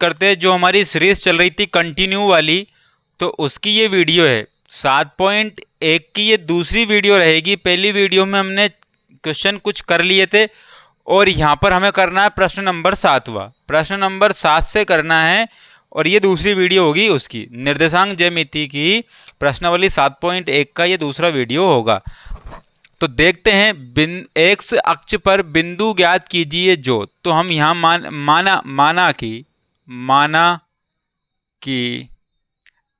करते हैं जो हमारी सीरीज चल रही थी कंटिन्यू वाली, तो उसकी ये वीडियो है 7.1 की। ये दूसरी वीडियो रहेगी। पहली वीडियो में हमने क्वेश्चन कुछ कर लिए थे और यहाँ पर हमें करना है प्रश्न नंबर 7वां। प्रश्न नंबर 7 से करना है और ये दूसरी वीडियो होगी उसकी, निर्देशांक ज्यामिति की प्रश्नावली 7.1 का ये दूसरा वीडियो होगा। तो देखते हैं, एक्स अक्ष पर बिंदु ज्ञात कीजिए जो। तो हम यहाँ माना कि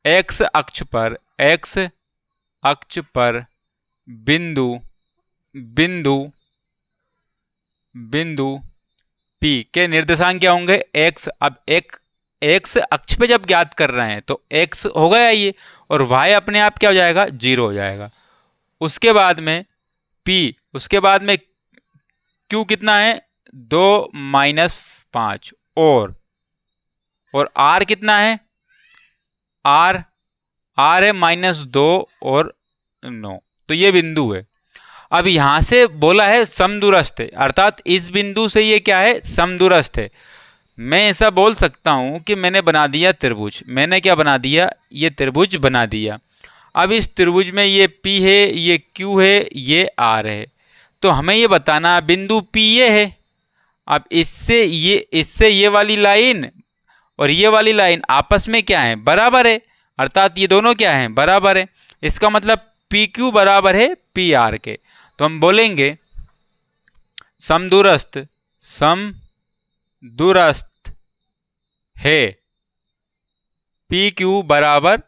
एक्स अक्ष पर बिंदु P के निर्देशांक क्या होंगे, x। अब एक्स अक्ष पे जब ज्ञात कर रहे हैं तो x हो गया ये, और y अपने आप क्या हो जाएगा, 0 हो जाएगा। उसके बाद में P, उसके बाद में Q कितना है, 2 - 5, और R कितना है, R है -2 और 9। तो ये बिंदु है। अब यहां से बोला है समदूरस्थ है, अर्थात इस बिंदु से ये क्या है, समदूरस्थ है। मैं ऐसा बोल सकता हूं कि मैंने बना दिया त्रिभुज। मैंने क्या बना दिया, ये त्रिभुज बना दिया। अब इस त्रिभुज में ये P है, ये Q है, ये R है। तो हमें ये बताना बिंदु P ये है। अब इससे ये वाली लाइन और ये वाली लाइन आपस में क्या है, बराबर है, अर्थात ये दोनों क्या हैं, बराबर है। इसका मतलब PQ बराबर है PR के। तो हम बोलेंगे समदूरस्थ है PQ बराबर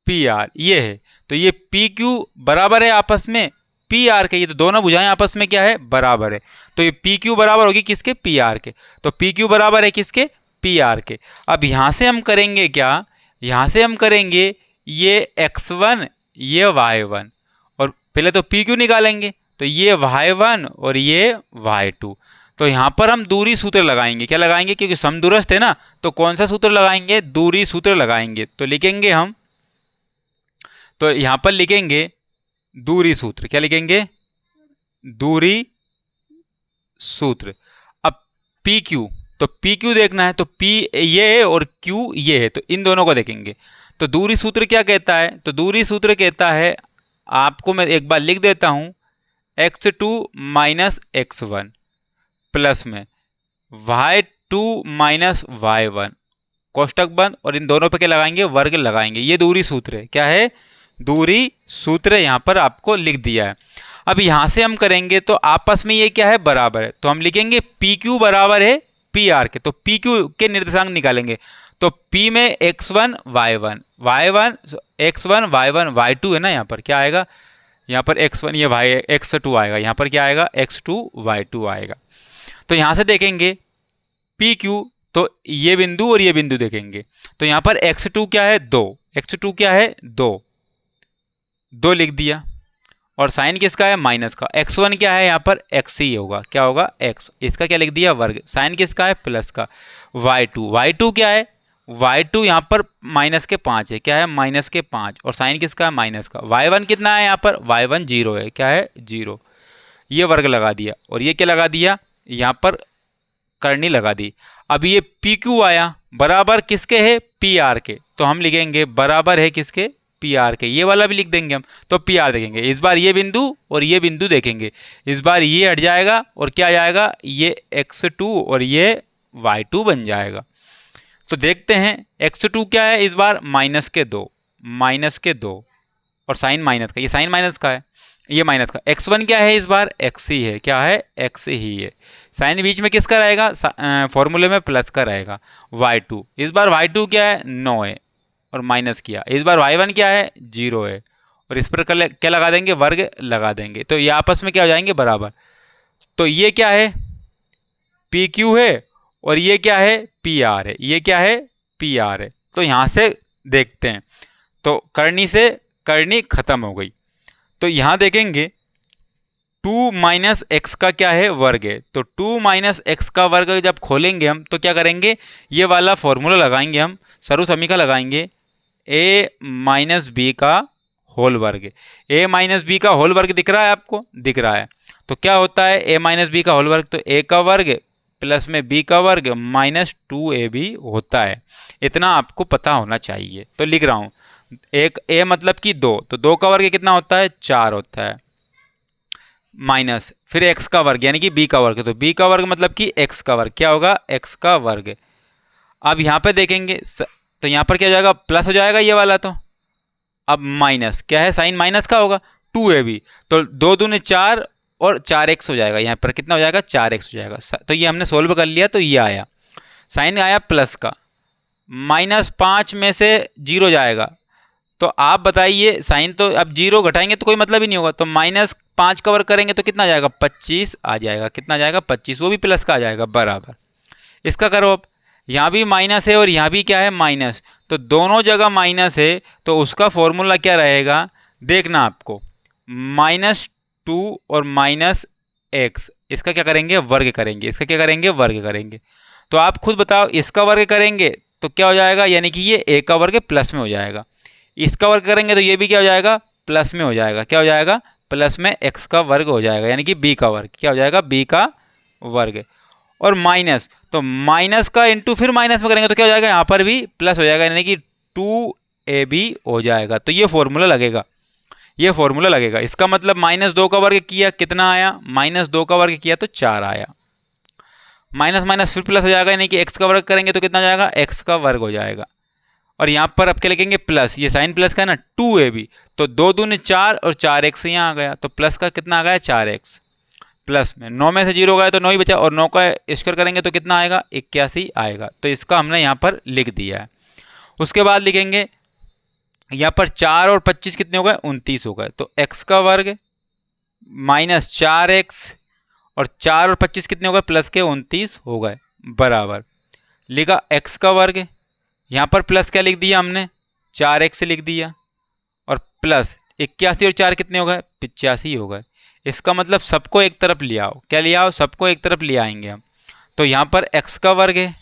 PR, ये है। तो ये PQ बराबर है आपस में PR के, ये तो दोनों भुजाएं आपस में क्या है, बराबर है। तो ये PQ बराबर होगी किसके, PR के। तो PQ बराबर है किसके, PR के। अब यहां से हम करेंगे क्या, यहां से हम करेंगे ये x1 ये y1, और पहले तो PQ निकालेंगे। तो ये y1 और ये y2। तो यहां पर हम दूरी सूत्र लगाएंगे। क्या लगाएंगे, क्योंकि समदूरस्थ है ना, तो कौन सा सूत्र लगाएंगे, दूरी सूत्र लगाएंगे। तो लिखेंगे हम, तो यहां पर लिखेंगे दूरी सूत्र। क्या लिखेंगे, दूरी सूत्र। अब PQ, तो PQ देखना है, तो P ये है और Q ये है, तो इन दोनों को देखेंगे। तो दूरी सूत्र क्या कहता है, तो दूरी सूत्र कहता है, आपको मैं एक बार लिख देता हूं, x2 - x1 प्लस में y2 - y1 कोष्टक बंद, और इन दोनों पे क्या लगाएंगे, वर्ग लगाएंगे। ये दूरी सूत्र है। क्या है, दूरी सूत्र यहां पर आपको लिख दिया है। अब यहां से हम करेंगे तो आपस में ये क्या है, बराबर है। तो हम लिखेंगे PQ बराबर है PR के। तो PQ के निर्देशांक निकालेंगे। तो P में x1 y1 x1 y1 y2 है ना, यहाँ पर क्या आएगा, यहाँ पर x1 ये x2 आएगा, यहाँ पर क्या आएगा, x2 y2 आएगा। तो यहाँ से देखेंगे PQ, तो ये बिंदु और ये बिंदु देखेंगे। तो यहाँ पर x2 क्या है, 2, x2 क्या है, 2 लिख दिया, और साइन किसका है, माइनस का। x1 क्या है, यहाँ पर x ही होगा, क्या होगा, x। इसका क्या लिख दिया, वर्ग। साइन किसका है, प्लस का। y2 क्या है, y2 यहाँ पर -5 है, क्या है, -5, और साइन किसका है, माइनस का। y1 कितना है, यहाँ पर y1 0 है, क्या है, 0। ये वर्ग लगा दिया, और ये क्या लगा दिया, यहाँ पर करनी लगा दी। अब ये PQ आया, बराबर किसके है, PR के। तो हम लिखेंगे बराबर है किसके, PR के। ये वाला भी लिख देंगे हम। तो PR देखेंगे, इस बार ये बिंदु और ये बिंदु देखेंगे। इस बार ये हट जाएगा और क्या आ जाएगा, ये x2 और ये y2 बन जाएगा। तो देखते हैं x2 क्या है, इस बार -2 और साइन माइनस का, ये साइन माइनस का है, ये माइनस का। x1 क्या है, इस बार x ही है, क्या है, x ही है। साइन बीच में किसका रहेगा, फॉर्मूले में प्लस का रहेगा। y2, इस बार y2 क्या है, 9 है और माइनस किया। इस बार y1 क्या है, 0 है, और इस पर क्या लगा देंगे, वर्ग लगा देंगे। तो ये आपस में क्या हो जाएंगे, बराबर। तो ये क्या है, PQ है, और ये क्या है, PR है। ये क्या है, PR है। तो यहां से देखते हैं, तो करनी खत्म हो गई। तो यहां देखेंगे 2 - x का क्या है, वर्ग है। तो 2 - x का वर्ग जब खोलेंगे हम, तो क्या करेंगे, ये वाला फॉर्मूला लगाएंगे हम, सर्व समीकरण लगाएंगे, a - b का होल वर्ग। a - b का होल वर्ग दिख रहा है आपको, दिख रहा है। तो क्या होता है a - b का होल वर्ग, तो a का वर्ग प्लस में b का वर्ग माइनस 2ab होता है। इतना आपको पता होना चाहिए। तो लिख रहा हूँ, एक a मतलब कि 2, तो 2 का वर्ग कितना होता है, 4 होता है, माइनस फिर x का वर्ग यानी कि b का वर्ग, तो b का वर्ग मतलब कि x का वर्ग, क्या होगा, x का वर्ग। अब यहाँ पे देखेंगे तो यहाँ पर क्या हो जाएगा, प्लस हो जाएगा ये वाला, तो अब माइनस क्या है, साइन माइनस का होगा 2ab, तो 2 दूनी 4 और 4x हो जाएगा, यहाँ पर कितना हो जाएगा, 4x हो जाएगा। तो ये हमने सोल्व कर लिया, तो ये आया, साइन आया प्लस का, -5 में से 0 जाएगा, तो आप बताइए साइन तो अब 0 घटाएंगे तो कोई मतलब ही नहीं होगा, तो -5 का वर्ग करेंगे तो कितना जाएगा, 25 आ जाएगा, कितना जाएगा 25, वो भी प्लस का आ जाएगा बराबर। इसका करो, अब यहाँ भी माइनस है और यहाँ भी क्या है, माइनस, तो दोनों जगह माइनस है, तो उसका फॉर्मूला क्या रहेगा, देखना आपको, -2 और -x, इसका क्या करेंगे, वर्ग करेंगे, इसका क्या करेंगे, वर्ग करेंगे। तो आप खुद बताओ, इसका वर्ग करेंगे तो क्या हो जाएगा, यानी कि ये a का वर्ग प्लस में हो जाएगा, इसका वर्ग करेंगे तो ये भी क्या हो जाएगा, प्लस में हो जाएगा, क्या हो जाएगा, प्लस में x का वर्ग हो जाएगा, यानी कि b का वर्ग, क्या हो जाएगा, b का वर्ग। और माइनस, तो माइनस का इंटू फिर माइनस में करेंगे तो क्या हो जाएगा, यहाँ पर भी प्लस हो जाएगा, यानी कि 2ab हो जाएगा। तो ये फॉर्मूला लगेगा, ये फॉर्मूला लगेगा। इसका मतलब -2 का वर्ग किया कितना आया, -2 का वर्ग किया तो 4 आया, माइनस माइनस फिर प्लस हो जाएगा, यानी कि x का वर्ग करेंगे तो कितना जाएगा, x का वर्ग हो जाएगा। और यहाँ पर अब क्या लिखेंगे, प्लस, ये साइन प्लस का है ना, 2ab, तो 2 दूनी 4 और 4x यहाँ आ गया, तो प्लस का कितना आ गया, 4x, प्लस में 9 में से 0 गया तो 9 ही बचा, और 9 का स्क्वायर करेंगे तो कितना आएगा, 81 आएगा। तो इसका हमने यहाँ पर लिख दिया है। उसके बाद लिखेंगे यहाँ पर 4 और 25 कितने हो गए, 29 हो गए, तो x का वर्ग -4x और 4 और 25 कितने हो गए, प्लस के 29 हो गए बराबर। लिखा x का वर्ग, यहाँ पर प्लस क्या लिख दिया हमने, 4x लिख दिया, और प्लस 81 और 4 कितने हो गए, 85 हो गए। इसका मतलब सबको एक तरफ ले आओ, क्या ले आओ, सबको एक तरफ ले आएंगे हम। तो यहाँ पर x का वर्ग है,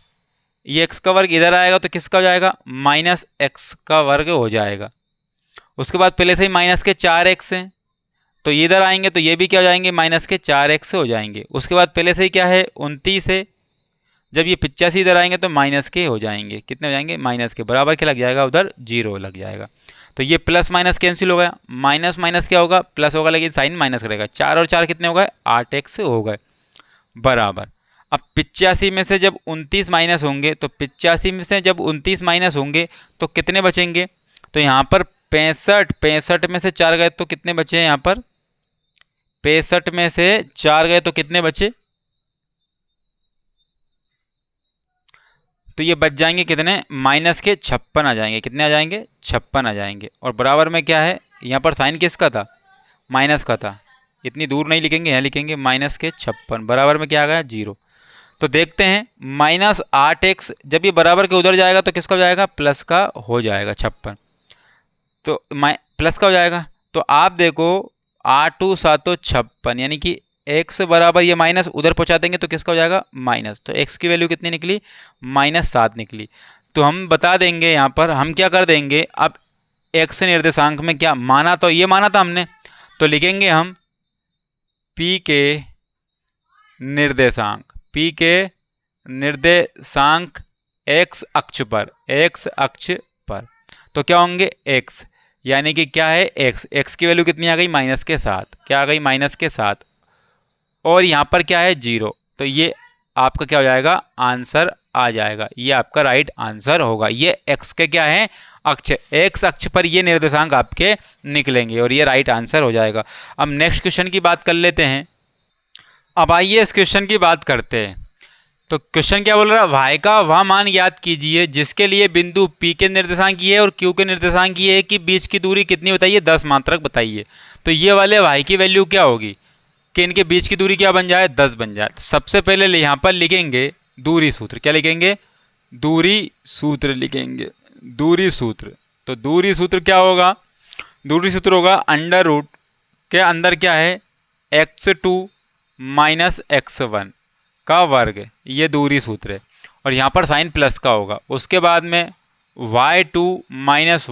ये x का वर्ग इधर आएगा तो किसका हो जाएगा, -x का वर्ग हो जाएगा। उसके बाद पहले से ही माइनस के 4x हैं, तो ये इधर आएंगे तो ये भी क्या हो जाएंगे, -4x हो जाएंगे। उसके बाद पहले से ही क्या है, 29 है, जब ये 85 इधर आएंगे तो माइनस के हो जाएंगे, कितने हो जाएंगे, माइनस के बराबर क्या लग जाएगा, उधर 0 लग जाएगा। तो ये प्लस माइनस कैंसिल हो गया, माइनस माइनस क्या होगा, प्लस होगा, लेकिन साइन माइनस करेगा। 4 और 4 कितने हो गए, 8x हो गए बराबर। अब 85 में से जब 29 माइनस होंगे, तो 85 में से जब 29 माइनस होंगे तो कितने बचेंगे, तो यहाँ पर 65 में से 4 गए तो कितने बचे हैं, यहाँ पर 65 में से 4 गए तो कितने बचे, तो ये बच जाएंगे कितने, -56 आ जाएंगे, कितने आ जाएंगे, 56 आ जाएंगे। और बराबर में क्या है, यहाँ पर साइन किसका था, माइनस का था, इतनी दूर नहीं लिखेंगे, यहाँ लिखेंगे -56, बराबर में क्या आ गया, 0। तो देखते हैं -8x जब ये बराबर के उधर जाएगा तो किसका हो जाएगा, प्लस का हो जाएगा, 56, तो प्लस का हो जाएगा। तो आप देखो 8 7 56, यानी कि x बराबर ये माइनस उधर पहुंचा देंगे तो किसका हो जाएगा, माइनस, तो x की वैल्यू कितनी निकली, -7 निकली। तो हम बता देंगे यहाँ पर, हम क्या कर देंगे, अब x निर्देशांक में क्या माना, तो ये माना था हमने, तो लिखेंगे हम p के निर्देशांक, p के निर्देशांक x अक्ष पर, x अक्ष पर, तो क्या होंगे x, यानी कि क्या है x की वैल्यू कितनी आ गई, -7, क्या आ गई, -7, और यहाँ पर क्या है 0, तो ये आपका क्या हो जाएगा, आंसर आ जाएगा, ये आपका राइट आंसर होगा। ये x के क्या है, अक्ष, x अक्ष पर ये निर्देशांक आपके निकलेंगे और ये राइट आंसर हो जाएगा। अब नेक्स्ट क्वेश्चन की बात कर लेते हैं। अब आइए इस क्वेश्चन की बात करते हैं। तो क्वेश्चन क्या बोल रहा है, y का वह मान याद कीजिए जिसके लिए बिंदु P के निर्देशांक ये है और Q के निर्देशांक ये है कि बीच की दूरी कितनी बताइए, 10 मात्रक बताइए। तो ये वाले y की वैल्यू क्या होगी कि इनके बीच की दूरी क्या बन जाए, 10 बन जाए। तो सबसे पहले यहाँ पर लिखेंगे दूरी सूत्र, क्या लिखेंगे, दूरी सूत्र लिखेंगे, दूरी सूत्र। तो दूरी सूत्र क्या होगा, दूरी सूत्र होगा अंडर रूट के अंदर क्या है, x2 - x1 का वर्ग, ये दूरी सूत्र है, और यहाँ पर साइन प्लस का होगा। उसके बाद में y2 -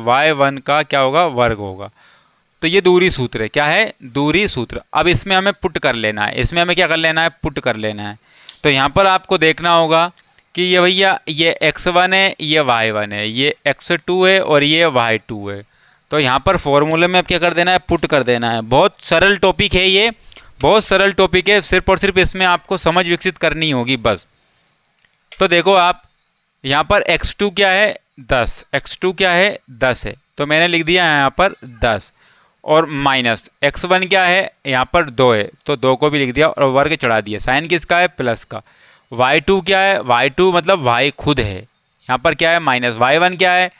y1 का क्या होगा, वर्ग होगा। तो ये दूरी सूत्र है, क्या है, दूरी सूत्र। अब इसमें हमें पुट कर लेना है, इसमें हमें क्या कर लेना है, पुट कर लेना है। तो यहाँ पर आपको देखना होगा कि ये भैया ये x1 है, ये y1 है, ये x2 है और ये y2 है। तो यहाँ पर फॉर्मूले में अब क्या कर देना है, पुट कर देना है। बहुत सरल टॉपिक है ये, बहुत सरल टॉपिक है, सिर्फ और सिर्फ इसमें आपको समझ विकसित करनी होगी बस। तो देखो आप यहाँ पर x2 क्या है 10, x2 क्या है 10 है, तो मैंने लिख दिया यहाँ पर 10 और माइनस x1 क्या है यहाँ पर 2 है, तो 2 को भी लिख दिया और वर्ग चढ़ा दिया। साइन किसका है, प्लस का। y2 क्या है, y2 मतलब y खुद है, यहाँ पर क्या है माइनस। y1 क्या है,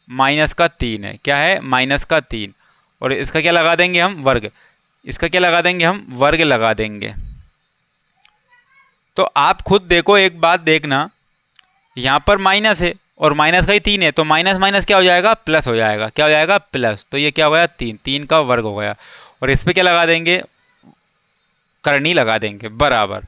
माइनस का 3 है, क्या है माइनस का 3, और इसका क्या लगा देंगे हम, वर्ग। इसका क्या लगा देंगे हम, वर्ग लगा देंगे। तो आप खुद देखो, एक बात देखना, यहाँ पर माइनस है और माइनस का ही 3 है, तो माइनस माइनस क्या हो जाएगा, प्लस हो जाएगा। क्या हो जाएगा, प्लस। तो ये क्या हो गया, 3, 3 का वर्ग हो गया, और इस पर क्या लगा देंगे, करनी लगा देंगे, बराबर।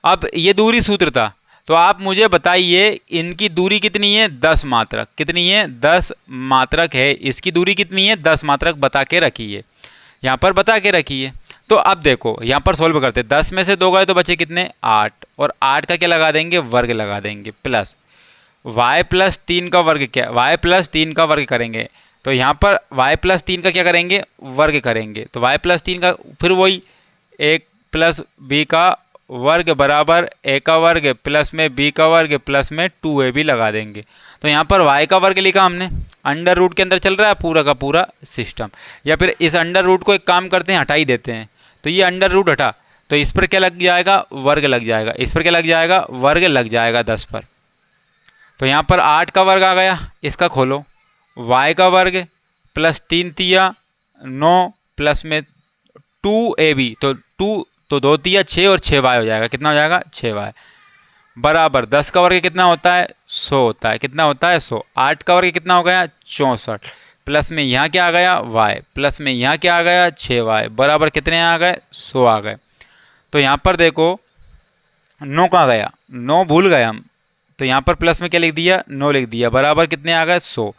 अब ये दूरी सूत्र था, तो आप मुझे बताइए इनकी दूरी कितनी है, 10 मात्रक। कितनी है, 10 मात्रक है। इसकी दूरी कितनी है, 10 मात्रक बता के रखिए, यहाँ पर बता के रखिए। तो अब देखो यहाँ पर सोल्व करते, 10 में से 2 गए तो बचे कितने, 8, और 8 का क्या लगा देंगे, वर्ग लगा देंगे, प्लस y प्लस 3 का वर्ग। क्या, y प्लस 3 का वर्ग करेंगे, तो यहाँ पर y प्लस 3 का क्या करेंगे, वर्ग करेंगे। तो y प्लस 3 का फिर वही एक प्लस b का वर्ग बराबर a का वर्ग प्लस में b का वर्ग प्लस में 2ab लगा देंगे। तो यहाँ पर y का वर्ग लिखा हमने, अंडर रूट के अंदर चल रहा है पूरा का पूरा सिस्टम, या फिर इस अंडर रूट को एक काम करते हैं, हटा ही देते हैं। तो ये अंडर रूट हटा, तो इस पर क्या लग जाएगा, वर्ग लग जाएगा। इस पर क्या लग जाएगा, वर्ग लग जाएगा 10 पर। तो यहाँ पर 8 का वर्ग आ गया, इसका खोलो, y का वर्ग प्लस 3 तिया 9 प्लस में 2ab, तो 2 तो 2 तिया 6 और 6y हो जाएगा। कितना हो जाएगा, 6y बराबर 10 का वर्ग कितना होता है, 100 होता है। कितना होता है, 100। 8 का वर्ग कितना हो गया, 64 प्लस में यहाँ क्या आ गया, y प्लस में यहाँ क्या आ गया, 6y बराबर कितने आ गए, 100 आ गए। तो यहाँ पर देखो 9 कहाँ गया, 9 भूल गए हम, तो यहाँ पर प्लस में क्या लिख दिया, 9 लिख दिया, बराबर कितने आ गए, 100।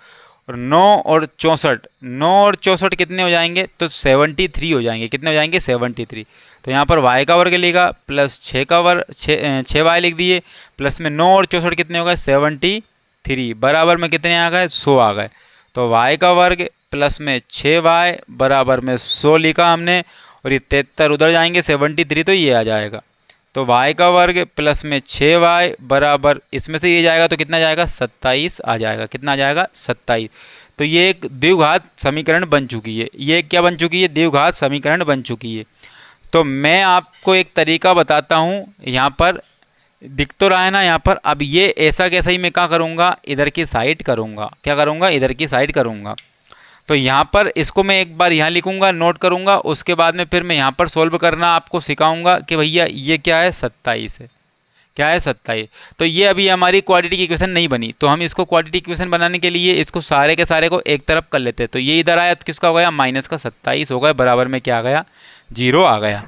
और 9 और 64, 9 और 64 कितने हो जाएंगे, तो 73 हो जाएंगे। कितने हो जाएंगे, 73। तो यहाँ पर y का वर्ग लिखा प्लस 6 का वर्ग 6y लिख दिए, प्लस में 9 और 64 कितने हो गए, 73 बराबर में कितने आ गए, 100 आ गए। तो y का वर्ग प्लस में 6y बराबर में 100 लिखा हमने, और ये 73 उधर जाएंगे, 73 तो ये आ जाएगा। तो y का वर्ग प्लस में 6y बराबर, इसमें से ये जाएगा तो कितना जाएगा, 27 आ जाएगा। कितना आ जाएगा, 27। तो ये एक द्विघात समीकरण बन चुकी है। ये क्या बन चुकी है, द्विघात समीकरण बन चुकी है। तो मैं आपको एक तरीका बताता हूँ, यहाँ पर दिख तो रहा है ना यहाँ पर। अब ये ऐसा कैसा ही मैं क्या करूँगा, इधर की साइड करूँगा। क्या करूँगा, इधर की साइड करूँगा। तो यहाँ पर इसको मैं एक बार यहाँ लिखूँगा, नोट करूँगा, उसके बाद में फिर मैं यहाँ पर सोल्व करना आपको सिखाऊंगा कि भैया ये क्या है, 27 है। क्या है, 27। तो ये अभी हमारी क्वाड्रेटिक इक्वेशन नहीं बनी, तो हम इसको क्वाड्रेटिक इक्वेशन बनाने के लिए इसको सारे के सारे को एक तरफ कर लेते हैं। तो ये इधर आया तो किसका हो गया, माइनस का 27 हो गया, बराबर में क्या आ गया, 0 आ गया।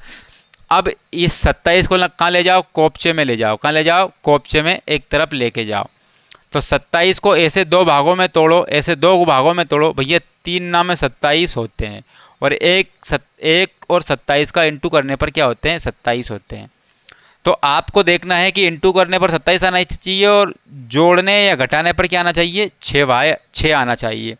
अब इस 27 को कहाँ ले जाओ, कोपचे में ले जाओ। कहाँ ले जाओ, कोपचे में एक तरफ लेके जाओ। तो 27 को ऐसे 2 भागों में तोड़ो, ऐसे 2 भागों में तोड़ो भैया, 3 ना में 27 होते हैं, और एक और 27 का इंटू करने पर क्या होते हैं, 27 होते हैं। तो आपको देखना है कि इंटू करने पर 27 आना चाहिए, और जोड़ने या घटाने पर क्या आना चाहिए, 6 आना चाहिए।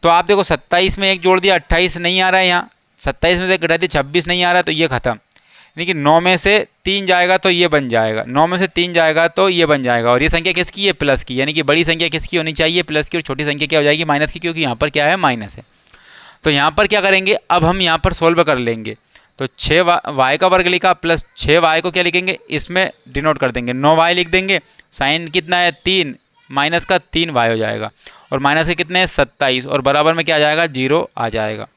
तो आप देखो 27 में 1 जोड़ दिया, 28 नहीं आ रहा है यहाँ, 27 में से घटा दिया, 26 नहीं आ रहा है, तो ये खत्म। यानी कि 9 में से 3 जाएगा तो ये बन जाएगा, 9 में से 3 जाएगा तो ये बन जाएगा। और ये संख्या किसकी है, प्लस की। यानी कि बड़ी संख्या किसकी होनी चाहिए, प्लस की, और छोटी संख्या क्या हो जाएगी, माइनस की, क्योंकि यहाँ पर क्या है, माइनस है। तो यहाँ पर क्या करेंगे, अब हम यहाँ पर सोल्व कर लेंगे। तो 6y का वर्ग लिखा प्लस 6y को क्या लिखेंगे, इसमें डिनोट कर देंगे, 9y लिख देंगे। साइन कितना है, 3, माइनस का 3y हो जाएगा, और माइनस के कितने हैं, 27, और बराबर में क्या आ जाएगा, 0 आ जाएगा।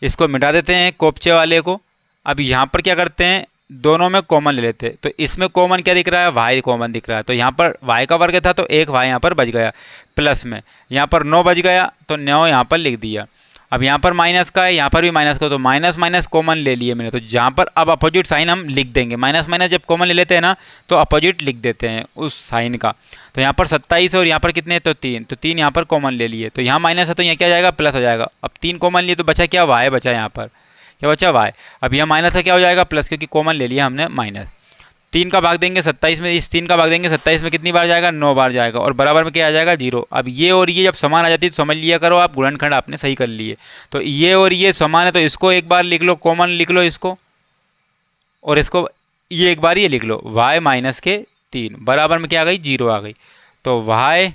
इसको मिटा देते हैं कोपचे वाले को। अब यहाँ पर क्या करते हैं, दोनों में कॉमन ले लेते हैं। तो इसमें कॉमन क्या दिख रहा है, y कॉमन दिख रहा है। तो यहाँ पर y का वर्ग था तो एक y यहाँ पर बच गया, प्लस में यहाँ पर 9 बच गया, तो 9 यहाँ पर लिख दिया। अब यहाँ पर माइनस का है, यहाँ पर भी माइनस का, तो माइनस माइनस कॉमन ले लिए मैंने। तो जहाँ पर अब अपोजिट साइन हम लिख देंगे, माइनस माइनस जब कॉमन ले लेते हैं ना, तो अपोजिट लिख देते हैं उस साइन का। तो यहाँ पर 27 है, और यहाँ पर कितने, तो 3, तो 3 यहाँ पर कॉमन ले लिए। तो यहाँ माइनस है तो यहाँ क्या जाएगा, प्लस हो जाएगा। अब 3 कॉमन लिए तो बचा क्या, y बचा। यहाँ पर क्या बचा, y। अब यहाँ माइनस का क्या हो जाएगा, प्लस, क्योंकि कॉमन ले लिया हमने माइनस। 3 का भाग देंगे 27 में, इस 3 का भाग देंगे 27 में कितनी बार जाएगा, 9 बार जाएगा, और बराबर में क्या आ जाएगा 0। अब ये और ये जब समान आ जाती है तो समझ लिया करो आप गुणनखंड आपने सही कर लिए। तो ये और ये समान है तो इसको एक बार लिख लो, कॉमन लिख लो इसको, और इसको ये एक बार ये लिख लो, y माइनस के 3 बराबर में क्या आ गई, 0 आ गई। तो y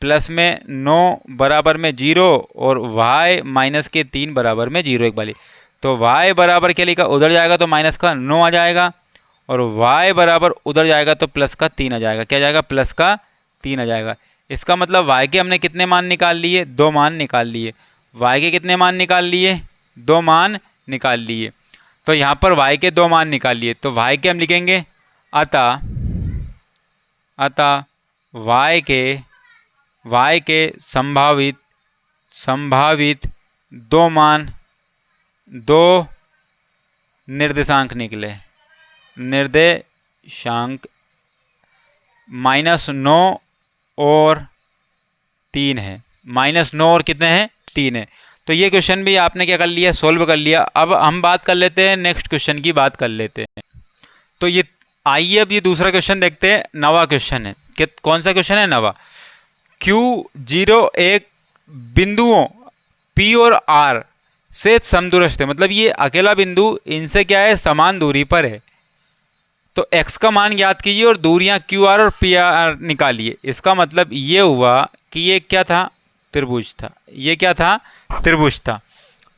प्लस में 9 बराबर में 0 और y माइनस के 3 बराबर में 0 एक बार। तो y बराबर क्या लिखा, उधर जाएगा तो माइनस का 9 आ जाएगा, और y बराबर उधर जाएगा तो प्लस का 3 आ जाएगा। क्या जाएगा, प्लस का 3 आ जाएगा। इसका मतलब y के हमने कितने मान निकाल लिए, 2 मान निकाल लिए। y के कितने मान निकाल लिए, 2 मान निकाल लिए। तो यहाँ पर y के 2 मान निकाल लिए, तो y के हम लिखेंगे अतः y के संभावित 2 मान, 2 निर्देशांक निकले, निर्देशांक -9 और 3 है, -9 और कितने हैं, 3 है। तो ये क्वेश्चन भी आपने क्या कर लिया, सोल्व कर लिया। अब हम बात कर लेते हैं, नेक्स्ट क्वेश्चन की बात कर लेते हैं। तो ये आइए अब ये दूसरा क्वेश्चन देखते हैं, नवा क्वेश्चन है। कौन सा क्वेश्चन है, नवा। Q0 एक बिंदुओं P और R से समदूरस्थ है, मतलब ये अकेला बिंदु इनसे क्या है, समान दूरी पर है। तो x का मान ज्ञात कीजिए और दूरियां QR और PR निकालिए। इसका मतलब ये हुआ कि ये क्या था, त्रिभुज था, ये क्या था, त्रिभुज था।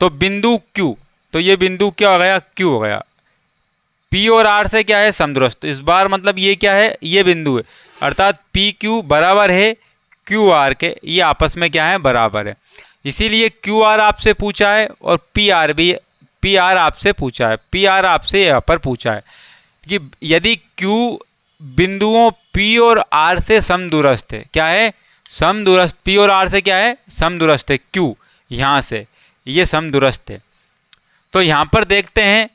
तो बिंदु Q, तो ये बिंदु क्या हो गया, Q हो गया। P और R से क्या है, समदूरस्थ। तो इस बार मतलब ये क्या है, ये बिंदु है, अर्थात PQ बराबर है QR के, ये आपस में क्या है, बराबर है। इसीलिए QR आपसे पूछा है और PR आपसे पूछा है, PR आपसे यहाँ पर पूछा है कि यदि Q बिंदुओं P और R से समदूरस्थ है, क्या है, समदूरस्थ, P और R से क्या है, समदूरस्थ है, Q यहाँ से ये समदूरस्थ है। तो यहाँ पर देखते हैं,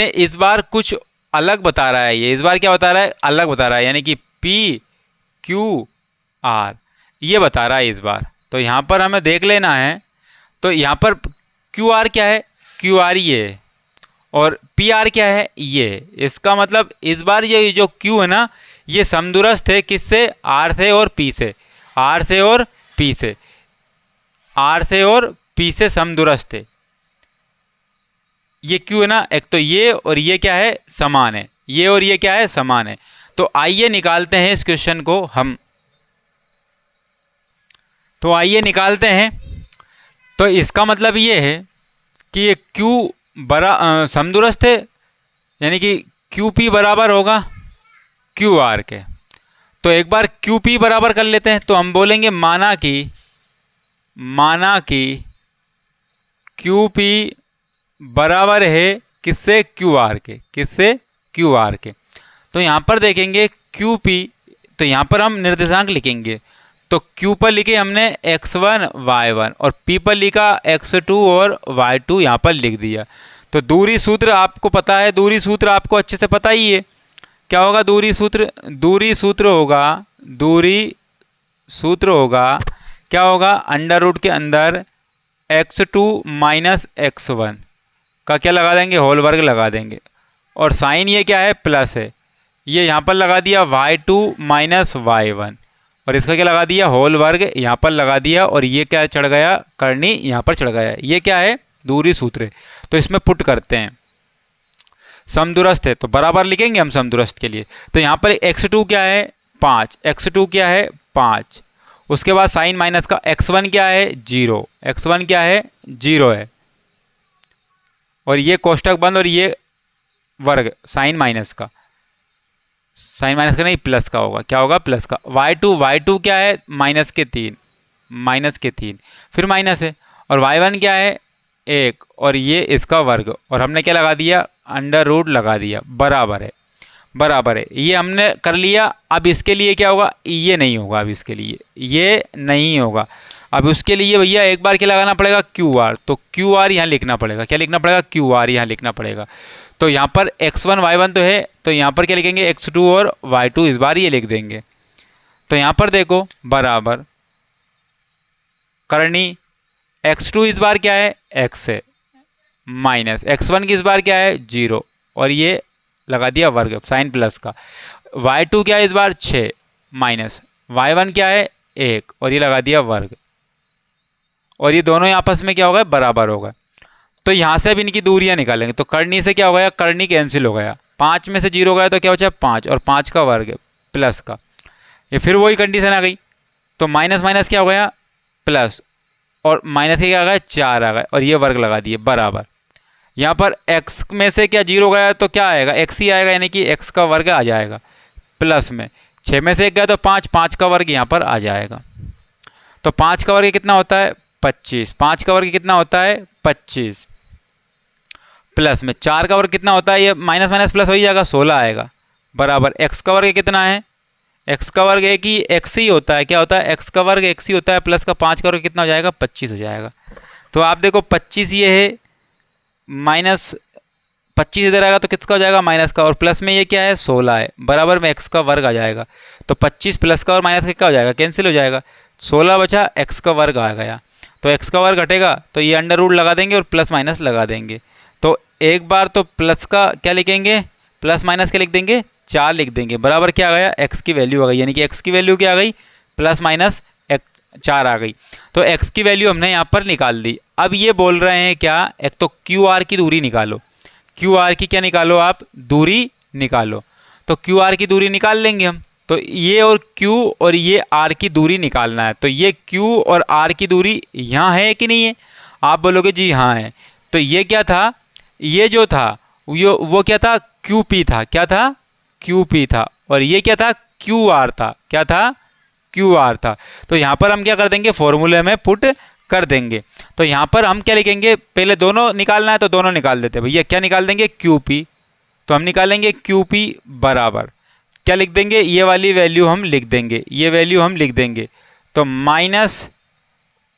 इस बार कुछ अलग बता रहा है ये, इस बार क्या बता रहा है, अलग बता रहा है, यानी कि PQR ये बता रहा है इस बार। तो यहाँ पर हमें देख लेना है। तो यहाँ पर QR क्या है, QR ये है, और PR क्या है, ये है। इसका मतलब इस बार ये जो Q है ना, ये समदूरस्थ है किससे, R से और P से, R से और P से, R से और P से समदूरस्थ है। ये Q है ना, एक तो ये और ये क्या है, समान है, ये और ये क्या है, समान है। तो आइए निकालते हैं इस क्वेश्चन को हम। तो आइए निकालते हैं। तो इसका मतलब ये है कि ये Q समदूरस्थ है, यानी कि QP बराबर होगा QR के। तो एक बार QP बराबर कर लेते हैं। तो हम बोलेंगे माना कि QP बराबर है किससे, QR के, किससे, QR के। तो यहाँ पर देखेंगे QP, तो यहाँ पर हम निर्देशांक लिखेंगे। तो Q पर लिखे हमने x1 y1 और P पर लिखा x2 और y2 यहाँ पर लिख दिया। तो दूरी सूत्र आपको पता है, दूरी सूत्र आपको अच्छे से पता ही है। क्या होगा दूरी सूत्र, दूरी सूत्र होगा क्या होगा, अंडर रूट के अंदर x2 माइनस x1 का क्या लगा देंगे, होल वर्ग लगा देंगे, और साइन ये क्या है, प्लस है, ये यहाँ पर लगा दिया y2 माइनस y1, और इसका क्या लगा दिया, होल वर्ग यहाँ पर लगा दिया, और ये क्या चढ़ गया, करनी यहाँ पर चढ़ गया। ये क्या है, दूरी सूत्र है। तो इसमें पुट करते हैं, समदूरस्थ है तो बराबर लिखेंगे हम समदूरस्थ के लिए। तो यहाँ पर x2 क्या है, 5, x2 क्या है, 5। उसके बाद साइन माइनस का x1 क्या है, 0, x1 क्या है, 0 है, और ये कोष्टक बंद और ये वर्ग साइन माइनस का नहीं, प्लस का होगा, क्या होगा, प्लस का। y2 क्या है, माइनस के 3, फिर माइनस है, और y1 क्या है, 1, और ये इसका वर्ग, और हमने क्या लगा दिया, अंडर रूट लगा दिया, बराबर है। ये हमने कर लिया। अब इसके लिए क्या होगा, ये नहीं होगा, अब इसके लिए ये नहीं होगा। अब उसके लिए भैया एक बार क्या लगाना पड़ेगा, QR। तो QR यहाँ लिखना पड़ेगा, क्या लिखना पड़ेगा, QR यहाँ लिखना पड़ेगा। तो यहाँ पर x1 y1 तो है, तो यहाँ पर क्या लिखेंगे, x2 और y2 इस बार ये लिख देंगे। तो यहाँ पर देखो बराबर करनी, x2 इस बार क्या है, x है, माइनस x1 की इस बार क्या है, 0, और ये लगा दिया वर्ग साइन प्लस का। y2 क्या है इस बार 6 माइनस y1 क्या है 1 और ये लगा दिया वर्ग, और ये दोनों आपस में क्या हो गए बराबर हो गए। तो यहाँ से अब इनकी दूरियाँ निकालेंगे, तो करनी से क्या हो गया, करनी कैंसिल हो गया, 5 में से 0 गया तो क्या बचा 5 और 5 का वर्ग प्लस का, ये फिर वही कंडीशन आ गई। तो माइनस माइनस क्या हो गया प्लस, और माइनस के क्या आ गया 4 आ गए, और ये वर्ग लगा दिए बराबर। यहाँ पर x में से क्या 0 गया तो क्या आएगा x ही आएगा, यानी कि x का वर्ग आ जाएगा प्लस में 6 में से 1 गया तो 5, 5 का वर्ग यहाँ पर आ जाएगा। तो 5 का वर्ग कितना होता है 25, 5 का वर्ग कितना होता है 25 प्लस में 4 का वर्ग कितना होता है, ये माइनस माइनस प्लस हो ही जाएगा 16 आएगा बराबर। x का वर्ग कितना है, x का वर्ग एक ही x ही होता है, क्या होता है x का वर्ग x ही होता है, प्लस का 5 का वर्ग कितना हो जाएगा 25 हो जाएगा। तो आप देखो 25 ये है, माइनस 25 इधर आएगा तो किसका हो जाएगा माइनस का, और प्लस में ये क्या है 16 है बराबर में x का वर्ग आ जाएगा। तो 25 प्लस का और माइनस का क्या हो जाएगा कैंसिल हो जाएगा, 16 बचा x का वर्ग आ गया। तो x का वर्ग घटेगा तो ये अंडर रूट लगा देंगे और प्लस माइनस लगा देंगे। तो एक बार तो प्लस का क्या लिखेंगे, प्लस माइनस क्या लिख देंगे 4 लिख देंगे बराबर क्या आ गया x की वैल्यू आ गई, यानी कि x की वैल्यू क्या आ गई प्लस माइनस 4 आ गई। तो x की वैल्यू हमने यहाँ पर निकाल दी। अब ये बोल रहे हैं क्या, एक तो QR की दूरी निकालो, QR की क्या निकालो आप दूरी निकालो। तो QR की दूरी निकाल लेंगे हम, तो ये और Q और ये R की दूरी निकालना है। तो ये Q और R की दूरी यहाँ है कि नहीं है, आप बोलोगे जी हाँ है। तो ये क्या था, ये जो था वो क्या था QP था, क्या था QP था, और ये क्या था QR था, क्या था QR था। तो यहाँ पर हम क्या कर देंगे फॉर्मूले में पुट कर देंगे। तो यहाँ पर हम क्या लिखेंगे, पहले दोनों निकालना है तो दोनों निकाल देते हैं भैया, क्या निकाल देंगे QP, तो हम निकालेंगे QP बराबर क्या लिख देंगे, ये वाली वैल्यू हम लिख देंगे, ये वैल्यू हम लिख देंगे। तो माइनस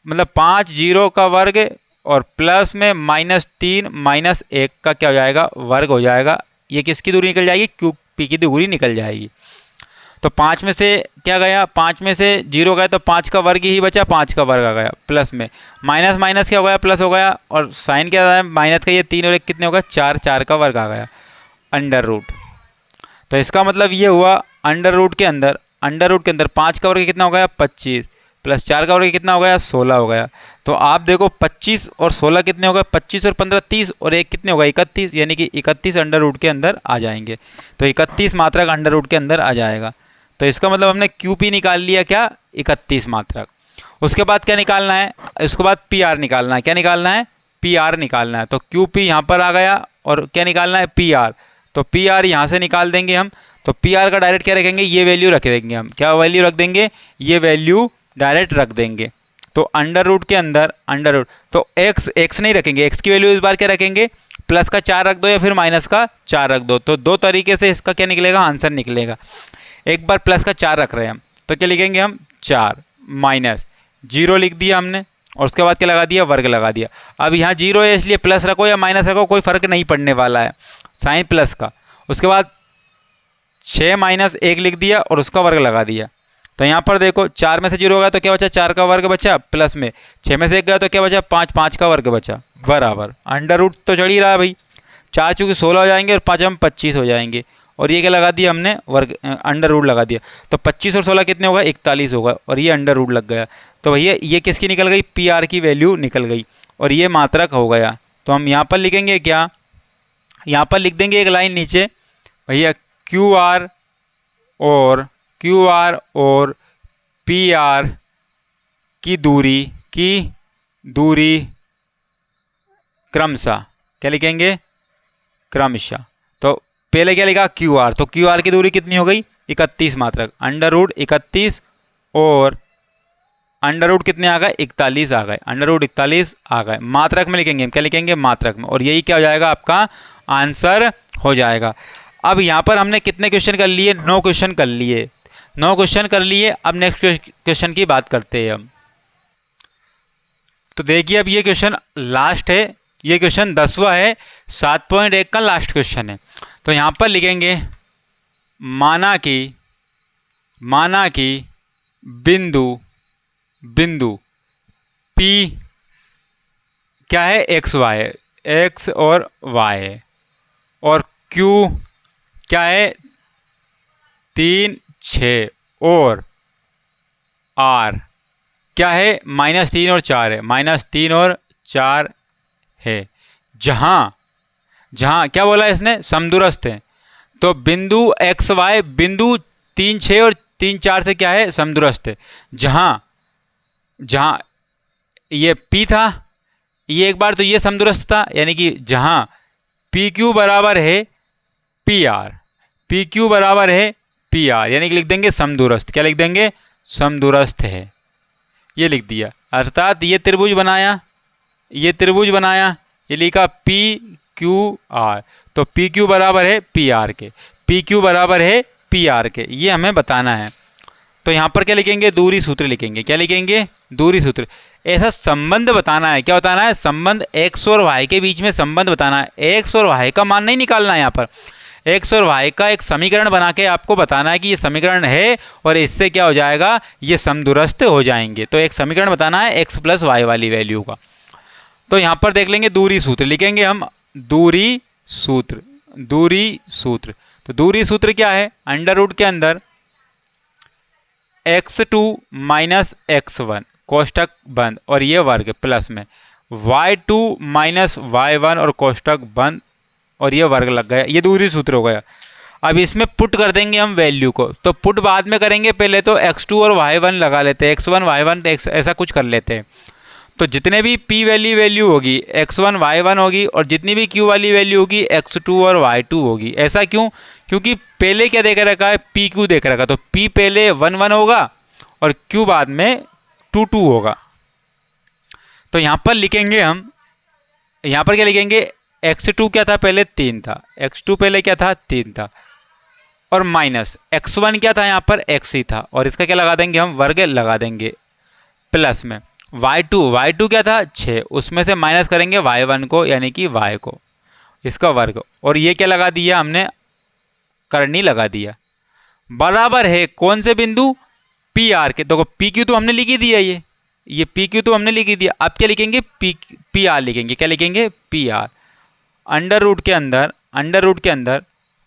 मतलब 5 0 का वर्ग और प्लस में -3 -1 का क्या हो जाएगा वर्ग हो जाएगा। ये किसकी दूरी निकल जाएगी, QP की दूरी निकल जाएगी। तो 5 में से क्या गया, 5 में से 0 गया तो 5 का वर्ग ही बचा, 5 का वर्ग आ गया प्लस में माइनस माइनस क्या हो गया प्लस हो गया, और साइन क्या है माइनस का, ये 3 और 1 कितने होगा 4, 4 का वर्ग आ गया अंडर रूट। तो इसका मतलब ये हुआ अंडर रूट के अंदर 5 का वर्ग कितना हो गया 25 प्लस 4 का वर्ग कितना हो गया 16 हो गया। तो आप देखो 25 और 16 कितने हो गए, 25 और 15 30 और 1 कितने हो गए 31, यानी कि 31 अंडर रूट के अंदर आ जाएंगे। तो 31 मात्रक अंडर रूट के अंदर आ जाएगा। तो इसका मतलब हमने QP निकाल लिया क्या 31 मात्रक। उसके बाद क्या निकालना है, उसके बाद PR निकालना है, क्या निकालना है PR निकालना है। तो QP यहाँ पर आ गया और क्या निकालना है PR, तो PR यहाँ से निकाल देंगे हम। तो PR का डायरेक्ट क्या रखेंगे, ये वैल्यू रख देंगे हम, क्या वैल्यू रख देंगे, ये वैल्यू डायरेक्ट रख देंगे। तो अंडर रूट के अंदर अंडर रूट, तो x नहीं रखेंगे, x की वैल्यू इस बार क्या रखेंगे प्लस का 4 रख दो या फिर माइनस का 4 रख दो। तो दो तरीके से इसका क्या निकलेगा आंसर निकलेगा। एक बार प्लस का 4 रख रहे हैं हम तो क्या लिखेंगे हम 4 माइनस 0 लिख दिया हमने, और उसके बाद क्या लगा दिया वर्ग लगा दिया। अब यहाँ 0 है इसलिए प्लस रखो या माइनस रखो कोई फ़र्क नहीं पड़ने वाला है साइन प्लस का। उसके बाद 6 माइनस 1 लिख दिया और उसका वर्ग लगा दिया। तो यहाँ पर देखो 4 में से 0 गया तो क्या बचा 4 का वर्ग बचा, प्लस में 6 में से 1 गया तो क्या बचा 5, 5 का वर्ग बचा बराबर। अंडर रूट तो चढ़ ही रहा है भाई, 4 चूँकि 16 हो जाएंगे और 5 हम 25 हो जाएंगे, और ये क्या लगा दिया हमने वर्ग अंडर रूट लगा दिया। तो 25 और 16 कितने होगा 41 होगा, और ये अंडर रूट लग गया। तो भैया ये किसकी निकल गई PR की वैल्यू निकल गई, और ये मात्रक हो गया। तो हम यहाँ पर लिखेंगे क्या, यहाँ पर लिख देंगे एक लाइन नीचे भैया QR और PR की दूरी क्रमशः, क्या लिखेंगे क्रमशः। तो पहले क्या लिखा QR, तो QR की दूरी कितनी हो गई 31 मात्रक, अंडर रूट 31 और अंडर रूट कितने आ गए 41 आ गए, अंडर रूट 41 आ गए। मात्रक में लिखेंगे हम, क्या लिखेंगे मात्रक में, और यही क्या हो जाएगा आपका आंसर हो जाएगा। अब यहाँ पर हमने कितने क्वेश्चन कर लिए 9 क्वेश्चन कर लिए, 9 क्वेश्चन कर लिए। अब नेक्स्ट क्वेश्चन की बात करते हैं हम। तो देखिए अब ये क्वेश्चन लास्ट है, ये क्वेश्चन 10वां है, 7.1 का लास्ट क्वेश्चन है। तो यहाँ पर लिखेंगे माना कि बिंदु P क्या है x और y है, और Q क्या है 3 6 और r क्या है -3 और 4 है, -3 और 4 है। जहाँ जहाँ क्या बोला इसने, समदूरस्थ है। तो बिंदु एक्स वाई बिंदु 3 6 और 3 4 से क्या है, समदूरस्थ है। जहाँ जहाँ ये P था, ये एक बार तो ये समदूरस्थ था, यानी कि जहाँ पी क्यू बराबर है पी आर, पी क्यू बराबर है पी आर, यानी कि लिख देंगे समदूरस्थ। क्या लिख देंगे, समदूरस्थ है, ये लिख दिया। अर्थात ये त्रिभुज बनाया, ये त्रिभुज बनाया, ये लिखा पी क्यू आर, तो पी क्यू बराबर है पी आर के, पी क्यू बराबर है पी आर के, ये हमें बताना है। तो यहाँ पर क्या लिखेंगे, दूरी सूत्र लिखेंगे। क्या लिखेंगे, दूरी सूत्र। ऐसा संबंध बताना है, क्या बताना है, संबंध एक्स और वाई के बीच में संबंध बताना है। एक्स और वाई का मान नहीं निकालना है, यहाँ पर एक्स और वाई का एक समीकरण बना के आपको बताना है कि ये समीकरण है और इससे क्या हो जाएगा, ये समदूरस्थ हो जाएंगे। तो एक समीकरण बताना है एक्स प्लस वाई वाली वैल्यू का। तो यहाँ पर देख लेंगे दूरी सूत्र लिखेंगे हम, दूरी सूत्र, दूरी सूत्र। तो दूरी सूत्र क्या है, अंडर रूट के अंदर x2 माइनस x1 कोष्टक बंद और ये वर्ग प्लस में y2 माइनस y1 और कोष्टक बंद और ये वर्ग लग गया, ये दूरी सूत्र हो गया। अब इसमें पुट कर देंगे हम वैल्यू को, तो पुट बाद में करेंगे, पहले तो x2 और y1 लगा लेते हैं, x1 y1 ऐसा कुछ कर लेते हैं। तो जितने भी p वाली वैल्यू होगी x1 y1 होगी और जितनी भी q वाली वैल्यू होगी x2 और y2 होगी। ऐसा क्यों, क्योंकि पहले क्या देख रखा है, पी क्यू देख रखा, तो p पहले 1 1 होगा और q बाद में 2 2 होगा। तो यहाँ पर लिखेंगे हम, यहाँ पर क्या लिखेंगे, x2 क्या था पहले 3 था, x2 पहले क्या था 3 था, और माइनस x1 क्या था यहाँ पर x ही था, और इसका क्या लगा देंगे हम, वर्ग लगा देंगे, प्लस में y2 क्या था 6, उसमें से माइनस करेंगे y1 को, यानी कि y को, इसका वर्ग, और ये क्या लगा दिया हमने, करनी लगा दिया, बराबर है कौन से बिंदु, पी आर के। तो पी क्यू तो हमने लिख ही दिया, ये पी क्यू तो हमने लिख ही दिया। अब क्या लिखेंगे, पी आर लिखेंगे। क्या लिखेंगे, पी आर, अंडर रूट के अंदर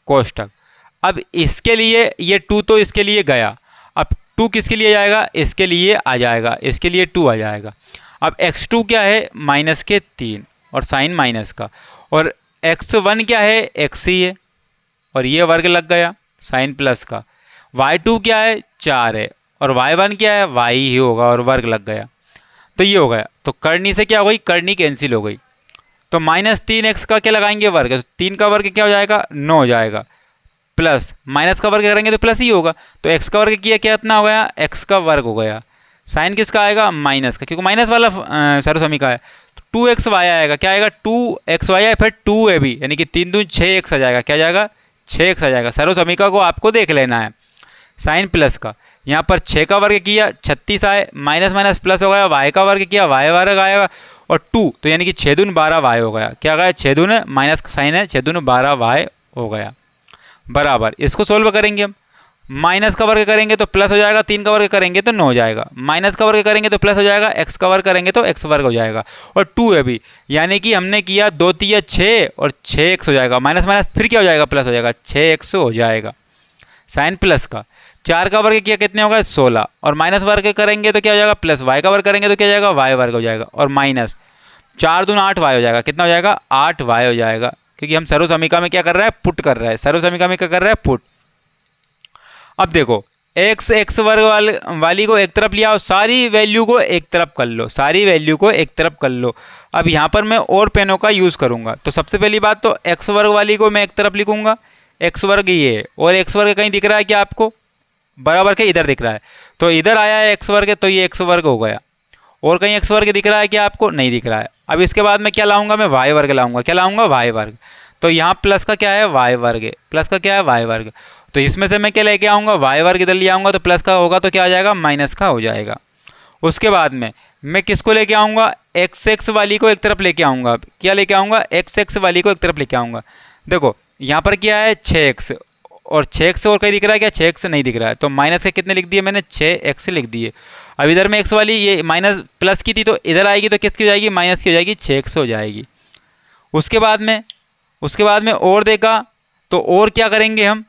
कोष्टक। अब इसके लिए ये 2 तो इसके लिए गया, अब 2 किसके लिए जाएगा, इसके लिए आ जाएगा, इसके लिए 2 आ जाएगा। अब x2 क्या है, माइनस के 3 और साइन माइनस का, और x1 क्या है, x ही है, और ये वर्ग लग गया साइन प्लस का। y2 क्या है 4 है, और y1 क्या है y ही होगा, और वर्ग लग गया। तो ये हो गया, तो करनी से क्या हो गई, करनी कैंसिल हो गई। तो -3x का क्या लगाएंगे, वर्ग, तो 3 का वर्ग क्या हो जाएगा, 9 हो जाएगा, प्लस माइनस का वर्ग करेंगे तो प्लस ही होगा, तो x का वर्ग किया क्या इतना हो गया, x का वर्ग हो गया। साइन किसका आएगा, माइनस का, क्योंकि माइनस वाला सर्वसमी का है। तो 2xy आएगा, क्या आएगा 2xy है, फिर 2ab, यानी कि 3 दूनी 6x आ जाएगा, क्या जाएगा 6x आ जाएगा। सर्वसमीका को आपको देख लेना है। साइन प्लस का, यहाँ पर 6 का वर्ग किया 36 आए, माइनस माइनस प्लस हो गया, y का वर्ग किया y वर्ग आएगा, और 2 तो यानी कि 6 दूनी 12 y हो गया। क्या गया 6 दूनी, माइनस का साइन है, 6 दूनी 12 y हो गया, बराबर। इसको सोल्व करेंगे हम, माइनस का वर्ग करेंगे तो प्लस हो जाएगा, 3 का वर्ग करेंगे तो 9 हो जाएगा, माइनस का वर्ग करेंगे तो प्लस हो जाएगा, x का वर्ग करेंगे तो x वर्ग हो जाएगा, और 2 है भी, यानी कि हमने किया 2 3 6 और 6x हो जाएगा, माइनस माइनस फिर क्या हो जाएगा, प्लस हो जाएगा, 6x हो जाएगा। साइन प्लस का 4 का वर्ग किया कितने होगा 16, और माइनस वर्ग करेंगे तो क्या हो जाएगा, प्लस y का वर्ग करेंगे तो क्या हो जाएगा, y वर्ग हो जाएगा, और माइनस 4 दूना 8 y हो जाएगा, कितना हो जाएगा 8 y हो जाएगा, क्योंकि हम सर्वसमीका में क्या कर रहा है, पुट कर रहा है, सर्वसमीका में क्या कर रहा है, पुट। अब देखो x वर्ग वाली को एक तरफ लिया और सारी वैल्यू को एक तरफ कर लो, सारी वैल्यू को एक तरफ कर लो। अब यहाँ पर मैं और पेनों का यूज़ करूँगा। तो सबसे पहली बात तो x वर्ग वाली को मैं एक तरफ लिखूँगा, x वर्ग ये है, और x वर्ग कहीं दिख रहा है क्या आपको, बराबर के इधर दिख रहा है, तो इधर आया है x वर्ग, तो ये x वर्ग हो गया, और कहीं x वर्ग दिख रहा है क्या आपको, नहीं दिख रहा है। अब इसके बाद में क्या लाऊंगा, मैं y वर्ग लाऊंगा, क्या लाऊंगा, y वर्ग। तो यहाँ प्लस का क्या है, y वर्ग है, प्लस का क्या है, y वर्ग। तो इसमें से मैं क्या लेके आऊँगा, y वर्ग इधर ले आऊँगा, तो प्लस का होगा तो क्या आ जाएगा, माइनस का हो जाएगा। उसके बाद में मैं किसको लेके आऊँगा, x वाली को एक तरफ लेके आऊँगा। क्या लेके आऊँगा, x वाली को एक तरफ लेके आऊँगा। देखो यहाँ पर क्या है 6x, और 6x और कहीं दिख रहा है क्या, 6x नहीं दिख रहा है, तो माइनस के कितने लिख दिए मैंने, 6x लिख दिए। अब इधर में x वाली ये माइनस प्लस की थी, तो इधर आएगी तो किसकी हो जाएगी, माइनस की हो जाएगी, 6x हो जाएगी। उसके बाद में और देखा तो और क्या करेंगे हम,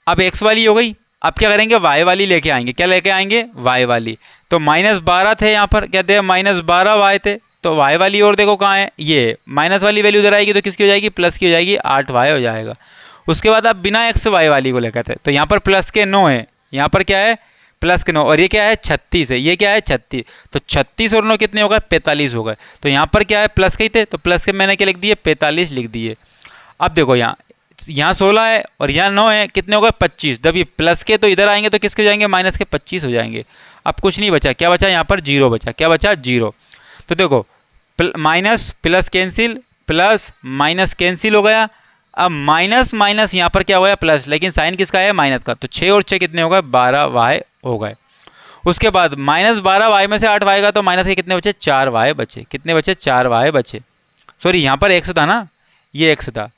अब x वाली हो गई, अब क्या करेंगे y वाली लेके आएंगे। क्या लेके आएंगे, y वाली। तो -12 थे यहाँ पर, क्या थे, -12 y थे। तो y वाली और देखो कहाँ है, ये माइनस वाली वैल्यू उधर आएगी तो किसकी हो जाएगी, प्लस की हो जाएगी, 8y हो जाएगा। उसके बाद आप बिना x y वाली को लेकर थे, तो यहाँ पर प्लस के 9 है, यहाँ पर क्या है, प्लस के 9, और ये क्या है 36 है, ये क्या है 36। तो 36 और 9 कितने हो गए, 45 हो गए। तो यहाँ पर क्या है, प्लस के ही थे, तो प्लस के मैंने क्या लिख दिए, 45 लिख दिए। अब देखो यहाँ 16 है और यहाँ 9 है, कितने हो गए, 25। जब ये प्लस के तो इधर आएंगे तो किसके हो जाएंगे, माइनस के 25 हो जाएंगे। अब कुछ नहीं बचा, क्या बचा, यहाँ पर 0 बचा। क्या बचा, 0। तो देखो minus plus cancel, plus minus cancel हो गया। अब माइनस माइनस यहाँ पर क्या हो गया, प्लस, लेकिन साइन किसका है, माइनस का। तो 6 और 6 कितने हो गए, 12y हो गए। उसके बाद -12y में से 8y का, तो माइनस के कितने बचे, 4y बचे। कितने बचे, 4y बचे। सॉरी यहाँ पर x था ना, ये x था,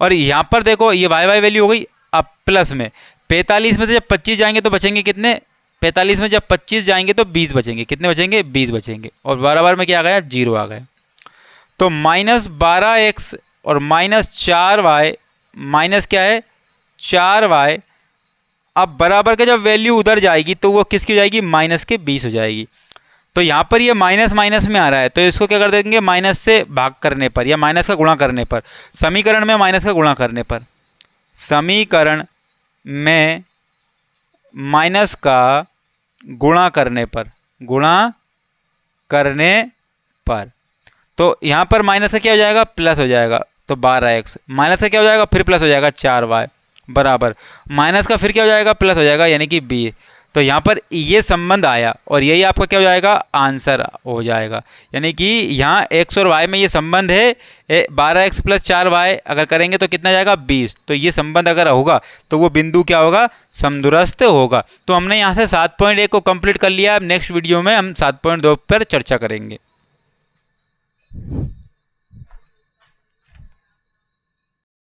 और यहाँ पर देखो ये y वैल्यू हो गई। अब प्लस में 45 में से जब 25 जाएंगे तो बचेंगे कितने, 45 में जब 25 जाएंगे तो 20 बचेंगे। कितने बचेंगे, 20 बचेंगे। और बराबर में क्या आ गया, 0 आ गया। तो -12x और -4y, माइनस क्या है, 4y। अब बराबर का जब वैल्यू उधर जाएगी तो वो किसकी हो जाएगी, माइनस के 20 हो जाएगी। तो यहाँ पर ये माइनस माइनस में आ रहा है, तो इसको क्या कर देंगे, माइनस से भाग करने पर या माइनस का गुणा करने पर, समीकरण में माइनस का गुणा करने पर, समीकरण में माइनस का गुणा करने पर, गुणा करने पर, तो यहाँ पर माइनस का क्या हो जाएगा, प्लस हो जाएगा। तो 12x माइनस का क्या हो जाएगा, फिर प्लस हो जाएगा 4y, बराबर माइनस का फिर क्या हो जाएगा, प्लस हो जाएगा, यानी कि b। तो यहाँ पर ये संबंध आया और यही आपका क्या हो जाएगा, आंसर हो जाएगा। यानी कि यहाँ x और y में ये संबंध है, 12x + 4y अगर करेंगे तो कितना जाएगा, 20। तो ये संबंध अगर होगा तो वो बिंदु क्या होगा, समदूरस्थ होगा। तो हमने यहाँ से 7.1 को कंप्लीट कर लिया। अब नेक्स्ट वीडियो में हम 7.2 पर चर्चा करेंगे।